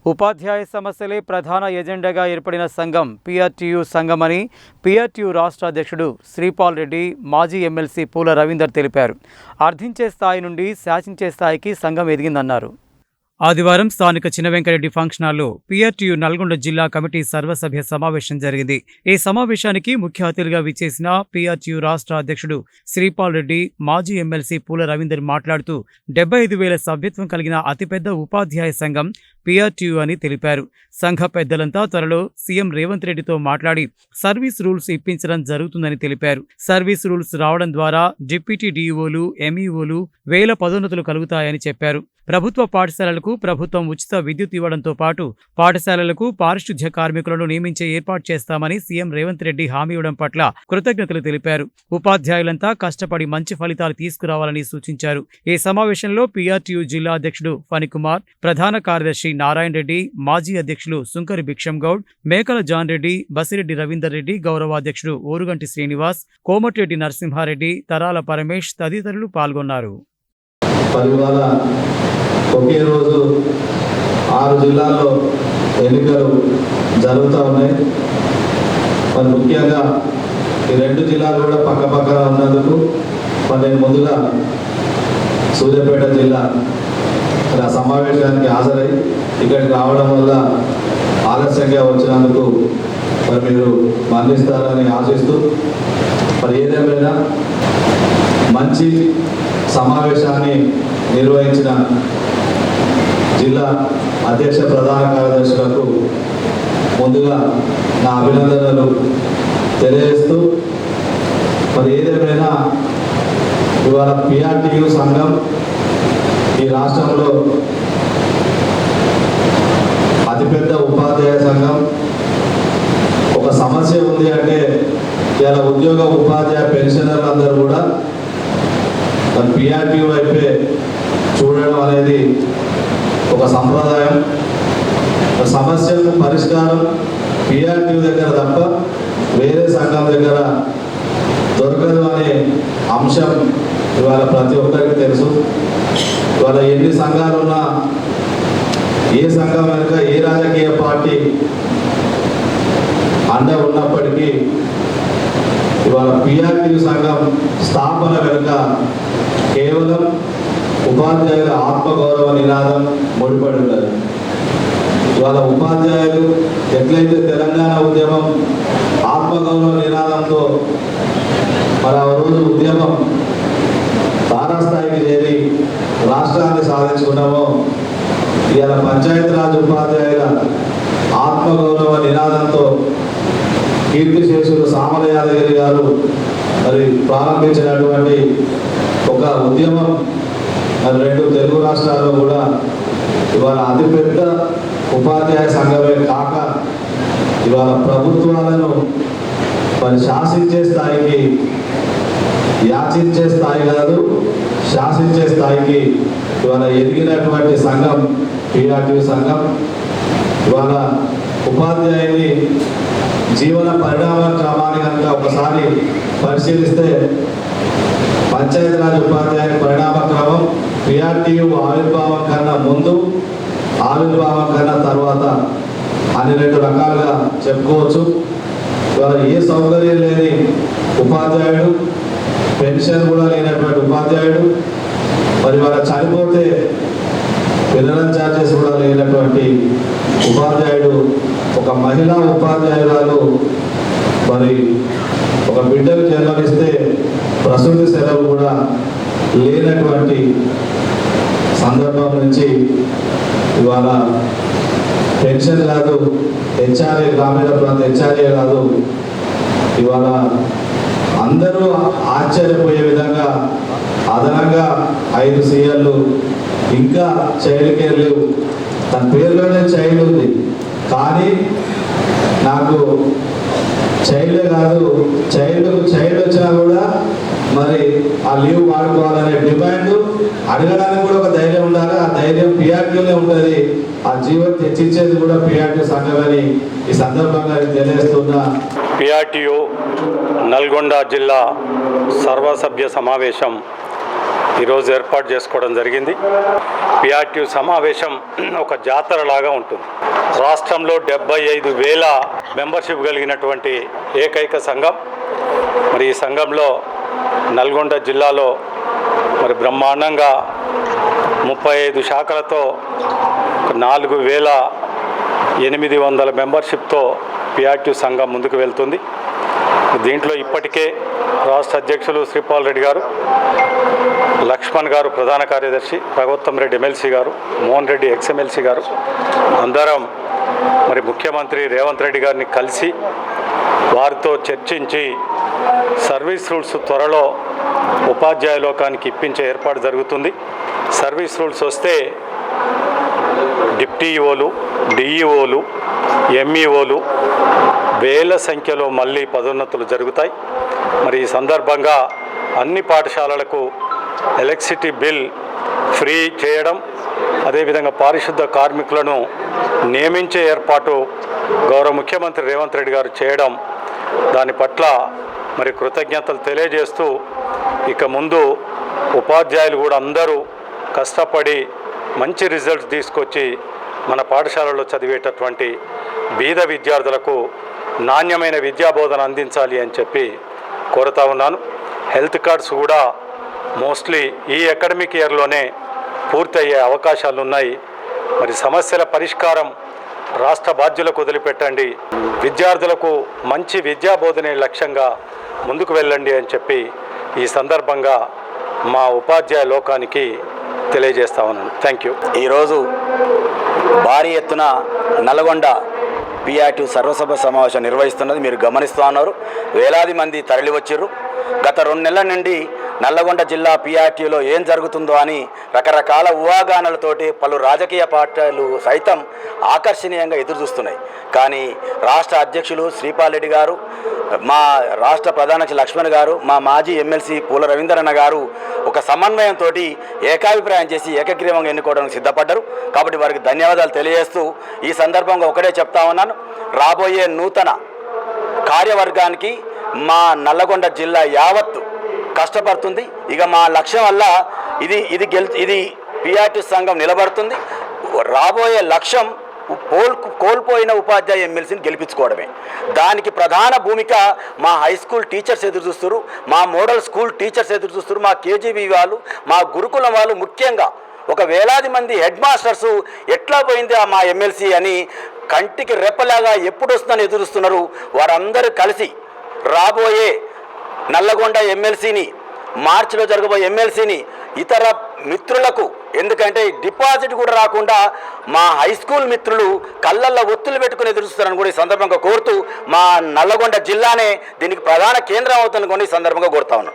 ఉపాధ్యాయ సమస్యలే ప్రధాన ఎజెండాగా ఏర్పడిన సంఘం పిఆర్టీయూ సంఘమని పిఆర్టీయూ రాష్ట్ర అధ్యక్షుడు శ్రీపాల్ రెడ్డి, మాజీ ఎమ్మెల్సీ పూల రవీందర్ తెలిపారు. అర్థించే స్థాయి నుండి శాసించే స్థాయికి సంఘం ఎదిగిందన్నారు. ఆదివారం స్థానిక చిన్న వెంకరెడ్డి ఫంక్షన్ హాల్లో పిఆర్టీయూ నల్గొండ జిల్లా కమిటీ సర్వసభ్య సమావేశం జరిగింది. ఈ సమావేశానికి ముఖ్య అతిథిగా విచ్చేసిన పిఆర్టీయూ రాష్ట్ర అధ్యక్షుడు శ్రీపాల్ రెడ్డి, మాజీ ఎమ్మెల్సీ పూల రవీందర్ మాట్లాడుతూ 75,000 సభ్యత్వం కలిగిన అతిపెద్ద ఉపాధ్యాయ సంఘం పిఆర్టీయూ అని తెలిపారు. సంఘ పెద్దలంతా త్వరలో సీఎం రేవంత్ రెడ్డితో మాట్లాడి సర్వీస్ రూల్స్ ఇప్పించడం జరుగుతుందని తెలిపారు. సర్వీస్ రూల్స్ రావడం ద్వారా డిప్యూటీ డీఈఓలు, ఎంఈఓలు 1000 పదోన్నతులు కలుగుతాయని చెప్పారు. ప్రభుత్వ పాఠశాలలకు ప్రభుత్వం ఉచిత విద్యుత్ ఇవ్వడంతో పాటు పాఠశాలలకు పారిశుధ్య కార్మికులను నియమించే ఏర్పాటు చేస్తామని సీఎం రేవంత్ రెడ్డి హామీ ఇవ్వడం పట్ల కృతజ్ఞతలు తెలిపారు. ఉపాధ్యాయులంతా కష్టపడి మంచి ఫలితాలు తీసుకురావాలని సూచించారు. ఈ సమావేశంలో పిఆర్టీయూ జిల్లా అధ్యక్షుడు ఫణికుమార్, ప్రధాన కార్యదర్శి నారాయణ రెడ్డి, మాజీ అధ్యక్షులు సుంకరి భిక్షం గౌడ్, మేకల జాన్ రెడ్డి, బసిరెడ్డి రవీందర్ రెడ్డి, గౌరవ అధ్యక్షుడు ఓరుగంటి శ్రీనివాస్, కోమటిరెడ్డి నరసింహారెడ్డి, తరాల పరమేష్ తదితరులు పాల్గొన్నారు. ఒకే రోజు 6 జిల్లాల్లో ఎన్నికలు జరుగుతూ ఉన్నాయి. మరి ముఖ్యంగా ఈ 2 జిల్లాలు కూడా పక్కపక్కన ఉన్నందుకు నేను ముందుగా సూర్యాపేట జిల్లా సమావేశానికి హాజరై ఇక్కడికి రావడం వల్ల ఆలస్యంగా వచ్చినందుకు మరి మీరు మన్నిస్తారని ఆశిస్తూ మరి ఏదేమైనా మంచి సమావేశాన్ని నిర్వహించిన జిల్లా అధ్యక్ష ప్రధాన కార్యదర్శులకు ముందుగా నా అభినందనలు తెలియజేస్తూ మరి ఏదేమైనా ఇవాళ పిఆర్టీయూ సంఘం ఈ రాష్ట్రంలో అతిపెద్ద ఉపాధ్యాయ సంఘం. ఒక సమస్య ఉంది అంటే ఇలా ఉద్యోగ ఉపాధ్యాయ పెన్షనర్లు అందరూ కూడా పిఆర్టీయూ వైపే చూడడం అనేది ఒక సంప్రదాయం. సమస్యలకు పరిష్కారం పిఆర్టీయూ దగ్గర తప్ప వేరే సంఘం దగ్గర దొరకదు అనే అంశం ఇవాళ ప్రతి ఒక్కరికి తెలుసు. ఇవాళ ఎన్ని సంఘాలు ఉన్నా, ఏ సంఘం వెనుక ఏ రాజకీయ పార్టీ అండ ఉన్నప్పటికీ ఇవాళ పిఆర్టీయూ సంఘం స్థాపన వెనుక కేవలం ఉపాధ్యాయుల ఆత్మగౌరవ నినాదం ముడిపడి ఉన్నది. ఇవాళ ఉపాధ్యాయులు ఎట్లయితే తెలంగాణ ఉద్యమం ఆత్మగౌరవ నినాదంతో మరి ఆ రోజు ఉద్యమం తారాస్థాయికి చేరి రాష్ట్రాన్ని సాధించుకున్నామో, ఇవాళ పంచాయతీరాజ్ ఉపాధ్యాయుల ఆత్మగౌరవ నినాదంతో కీర్తిశేషులు సామల యాదగిరి గారు మరి ప్రారంభించినటువంటి ఒక ఉద్యమం మరి 2 తెలుగు రాష్ట్రాల్లో కూడా ఇవాళ అతిపెద్ద ఉపాధ్యాయ సంఘమే కాక ఇవాళ ప్రభుత్వాలను మరి శాసించే స్థాయికి, యాచించే స్థాయి కాదు శాసించే స్థాయికి ఇవాళ ఎదిగినటువంటి సంఘం పిఆర్టీయూ సంఘం. ఇవాళ ఉపాధ్యాయుని జీవన పరిణామ క్రమాన్ని కనుక ఒకసారి పరిశీలిస్తే పంచాయతీరాజ్ ఉపాధ్యాయ పరిణామ క్రమం పిఆర్టీయూ ఆవిర్భావం కన్నా ముందు, ఆవిర్భావం కన్నా తర్వాత అని 2 రకాలుగా చెప్పుకోవచ్చు. ఇవాళ ఏ సౌకర్యం లేని ఉపాధ్యాయుడు, పెన్షన్ కూడా లేనటువంటి ఉపాధ్యాయుడు, మరి వాళ్ళ చనిపోతే పిల్లల ఛార్జెస్ కూడా లేనటువంటి ఉపాధ్యాయుడు, ఒక మహిళా ఉపాధ్యాయురాలు మరి ఒక బిడ్డకు జన్మనిస్తే ప్రసూతి సెలవు కూడా లేనటువంటి సందర్భం నుంచి ఇవాళ పెన్షన్ కాదు, హెచ్ఆర్ఏ, గ్రామీణ ప్రాంత హెచ్ఆర్ఏ కాదు, ఇవాళ అందరూ ఆశ్చర్యపోయే విధంగా అదనంగా 5 సీఎల్లు, ఇంకా చైల్డ్ కేర్ లేవు. తన పేరులోనే చైల్డ్ ఉంది, కానీ నాకు చైల్డ్ కాదు, చైల్డ్ వచ్చినా కూడా మరి ఆ లీవ్ వాడుకోవాలనే డిమాండ్ అడగడానికి కూడా ఒక ధైర్యం ఉండాలి. ఆ ధైర్యం పిఆర్టీయూనే ఉంటుంది. ఆ జీవో తెచ్చించేది కూడా పిఆర్టీయూ సంఘమని ఈ సందర్భంగా తెలియజేస్తున్నా. పిఆర్టీయూ నల్గొండ జిల్లా సర్వసభ్య సమావేశం ఈరోజు ఏర్పాటు చేసుకోవడం జరిగింది. పిఆర్టీ సమావేశం ఒక జాతరలాగా ఉంటుంది. రాష్ట్రంలో 75,000 మెంబర్షిప్ కలిగినటువంటి ఏకైక సంఘం. మరి ఈ సంఘంలో నల్గొండ జిల్లాలో మరి బ్రహ్మాండంగా 35 శాఖలతో 4,800 మెంబర్షిప్తో పిఆర్టీ సంఘం ముందుకు వెళ్తుంది. దీంట్లో ఇప్పటికే రాష్ట్ర అధ్యక్షులు శ్రీపాల్ రెడ్డి గారు, లక్ష్మణ్ గారు ప్రధాన కార్యదర్శి, భగవత్తం రెడ్డి ఎమ్మెల్సీ గారు, మోహన్ రెడ్డి ఎక్స్ఎమ్మెల్సీ గారు అందరం మరి ముఖ్యమంత్రి రేవంత్ రెడ్డి గారిని కలిసి వారితో చర్చించి సర్వీస్ రూల్స్ త్వరలో ఉపాధ్యాయ లోకానికి ఇప్పించే ఏర్పాటు జరుగుతుంది. సర్వీస్ రూల్స్ వస్తే డిప్టీ ఈఓలు, డిఈఓలు, ఎంఈఓలు వేల సంఖ్యలో మళ్ళీ పదోన్నతులు జరుగుతాయి. మరి ఈ సందర్భంగా అన్ని పాఠశాలలకు ఎలక్ట్రిసిటీ బిల్ ఫ్రీ చేయడం, అదేవిధంగా పారిశుద్ధ కార్మికులను నియమించే ఏర్పాటు గౌరవ ముఖ్యమంత్రి రేవంత్ రెడ్డి గారు చేయడం, దాని పట్ల మరి కృతజ్ఞతలు తెలియజేస్తూ ఇక ముందు ఉపాధ్యాయులు కూడా అందరూ కష్టపడి మంచి రిజల్ట్స్ తీసుకొచ్చి మన పాఠశాలలో చదివేటటువంటి బీద విద్యార్థులకు నాణ్యమైన విద్యాబోధన అందించాలి అని చెప్పి కోరుతా ఉన్నాను. హెల్త్ కార్డ్స్ కూడా మోస్ట్లీ ఈ అకాడమిక్ ఇయర్లోనే పూర్తయ్యే అవకాశాలు ఉన్నాయి. మరి సమస్యల పరిష్కారం రాష్ట్ర బాధ్యులకు వదిలిపెట్టండి, విద్యార్థులకు మంచి విద్యాబోధనే లక్ష్యంగా ముందుకు వెళ్ళండి అని చెప్పి ఈ సందర్భంగా మా ఉపాధ్యాయ లోకానికి తెలియజేస్తా ఉన్నాను. Thank you. ఈరోజు భారీ ఎత్తున నల్గొండ పిఆర్టీ సర్వసభ సమావేశం నిర్వహిస్తున్నది మీరు గమనిస్తూ ఉన్నారు. వేలాది మంది తరలి వచ్చారు. గత 2 నెలల నుండి నల్లగొండ జిల్లా పిఆర్టీలో ఏం జరుగుతుందో అని రకరకాల ఊహాగానాలతోటి పలు రాజకీయ పార్టీలు సైతం ఆకర్షణీయంగా ఎదురుచూస్తున్నాయి. కానీ రాష్ట్ర అధ్యక్షులు శ్రీపాల్ రెడ్డి గారు, మా రాష్ట్ర ప్రధాన లక్ష్మణ్ గారు, మా మాజీ ఎమ్మెల్సీ పూల రవీందరన్న గారు ఒక సమన్వయంతో ఏకాభిప్రాయం చేసి ఏకగ్రీవంగా ఎన్నుకోవడానికి సిద్ధపడ్డారు. కాబట్టి వారికి ధన్యవాదాలు తెలియజేస్తూ ఈ సందర్భంగా ఒకటే చెప్తా ఉన్నాను, రాబోయే నూతన కార్యవర్గానికి మా నల్లగొండ జిల్లా యావత్తు కష్టపడుతుంది. ఇక మా లక్ష్యం వల్ల ఇది పిఆర్టీ సంఘం నిలబడుతుంది. రాబోయే లక్ష్యం కోల్పోయిన ఉపాధ్యాయ ఎమ్మెల్సీని గెలిపించుకోవడమే. దానికి ప్రధాన భూమిక మా హై స్కూల్ టీచర్స్ ఎదురు చూస్తారు, మా మోడల్ స్కూల్ టీచర్స్ ఎదురు చూస్తారు, మా కేజీబీ వాళ్ళు, మా గురుకులం వాళ్ళు, ముఖ్యంగా ఒక వేలాది మంది హెడ్ మాస్టర్సు ఎట్లా పోయింది మా ఎమ్మెల్సీ అని కంటికి రెప్పలాగా ఎప్పుడు వస్తుందని ఎదురుస్తున్నారు. వారందరూ కలిసి రాబోయే నల్లగొండ ఎమ్మెల్సీని, మార్చిలో జరగబోయే ఎమ్మెల్సీని ఇతర మిత్రులకు, ఎందుకంటే డిపాజిట్ కూడా రాకుండా మా హై స్కూల్ మిత్రులు కళ్ళల్లో ఒత్తులు పెట్టుకుని ఎదురుస్తారని కూడా ఈ సందర్భంగా కోరుతూ, మా నల్లగొండ జిల్లానే దీనికి ప్రధాన కేంద్రం అవుతుందని కూడా ఈ సందర్భంగా కోరుతా ఉన్నాను.